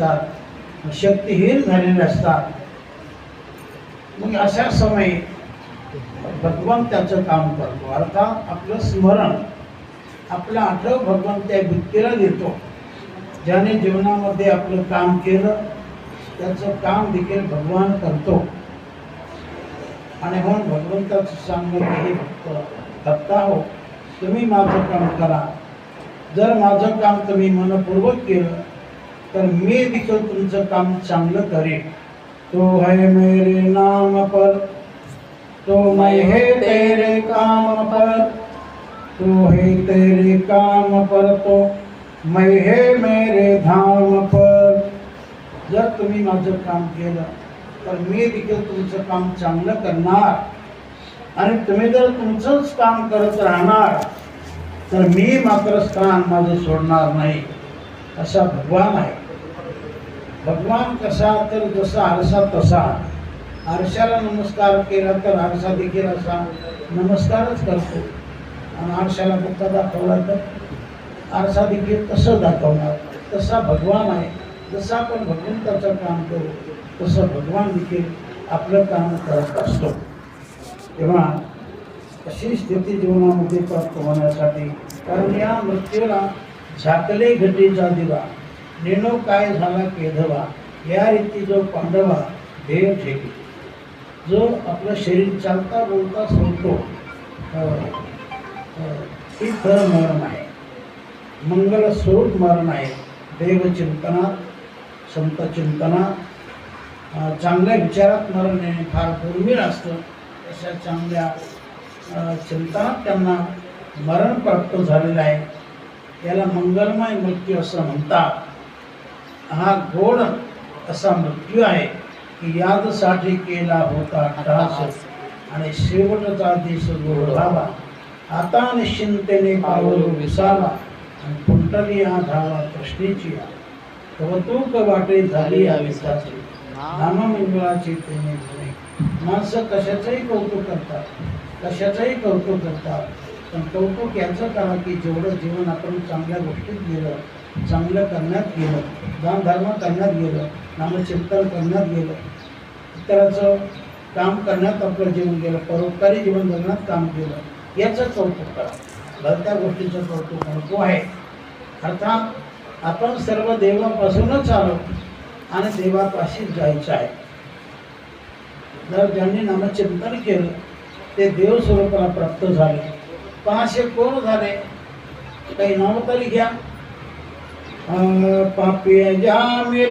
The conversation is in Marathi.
असतात, शक्तिहीन झालेले असतात. मग अशा समयी भगवान त्याचं काम करतो. अर्थात आपलं स्मरण, आपलं आठव भगवान त्या व्यक्तीला देतो ज्याने जीवनामध्ये आपलं काम केलं. त्याचं काम देखील भगवान करतो. आणि म्हणून भगवंताचं सांगणं हे भक्ता हो, तुम्ही माझं काम करा. जर माझं काम तुम्ही मनपूर्वक केलं तर मी देखील तुमचं काम चांगलं करेन. तो है मेरे नाम पर, तो मैं है तेरे काम पर, तो है तेरे काम पर, तो मैं है मेरे धाम पर. जर तुम्ही माझं काम केलं तर मी देखील तुमचं काम चांगलं करणार. आणि तुम्ही जर तुमचंच काम करत राहणार तर मी मात्र स्थान माझं सोडणार नाही. असा भगवान आहे. भगवान कसा तर जसा आरसा तसा. आरशाला नमस्कार केला तर आरसा देखील असा नमस्कारच करतो. आणि आरशाला बुक्का दाखवला तर आरसा देखील तसं दाखवणार. तसा भगवान आहे. जसं आपण भगवंताचं काम करू तसं भगवान देखील आपलं काम करत असतो. तेव्हा अशी स्थिती जीवनामध्ये प्राप्त होण्यासाठी, कारण या मृत्यूला झाकले घटीचा दिवा, नेणो काय झाला केधवा, या रीती जो पांडवा ध्येय ठेवी. जो आपलं शरीर चालता बोलता सोडतो ती खरं मरण आहे. मंगल स्वरूप मरण आहे. देवचिंतनात, संत चिंतनात, चांगल्या विचारात मरण येणे फार दुर्मिळ असतं. अशा चांगल्या चिंतनात त्यांना मरण प्राप्त झालेलं आहे. याला मंगलमय मृत्यू असं म्हणतात. हा गोड असा मृत्यू आहे की यादसाठी केला होता त्रास आणि शेवटचा दिस गोड झाला. आता निश्चिंतेने पावलो विसावा आणि कुंटली धावा कृष्णेची. कौतुक वाटे झाली या विसाची, नाममंगळाची तेने गुणे. माणसं कशाचंही कौतुक करतात, कशाचंही कौतुक करतात. पण कौतुक याचं करा की जेवढं जीवन आपण चांगल्या गोष्टीत गेलं, चांगलं करण्यात गेलं, दान धर्म करण्यात गेलं, नामचिंतन करण्यात गेलं, इतराचं काम करण्यात आपलं जीवन गेलं, परोपकारी जीवन जगण्यात काम केलं, याचं कौतुक करा. भलत्या गोष्टीचं कौतुक नको आहे. अर्थात आपण सर्व देवापासूनच आलो आणि देवापाशीच जायचं आहे. जर ज्यांनी नामचिंतन केलं ते देव स्वरूपाला प्राप्त झाले. पण असे कोण झाले? काही नाव तरी घ्या. पापी जामे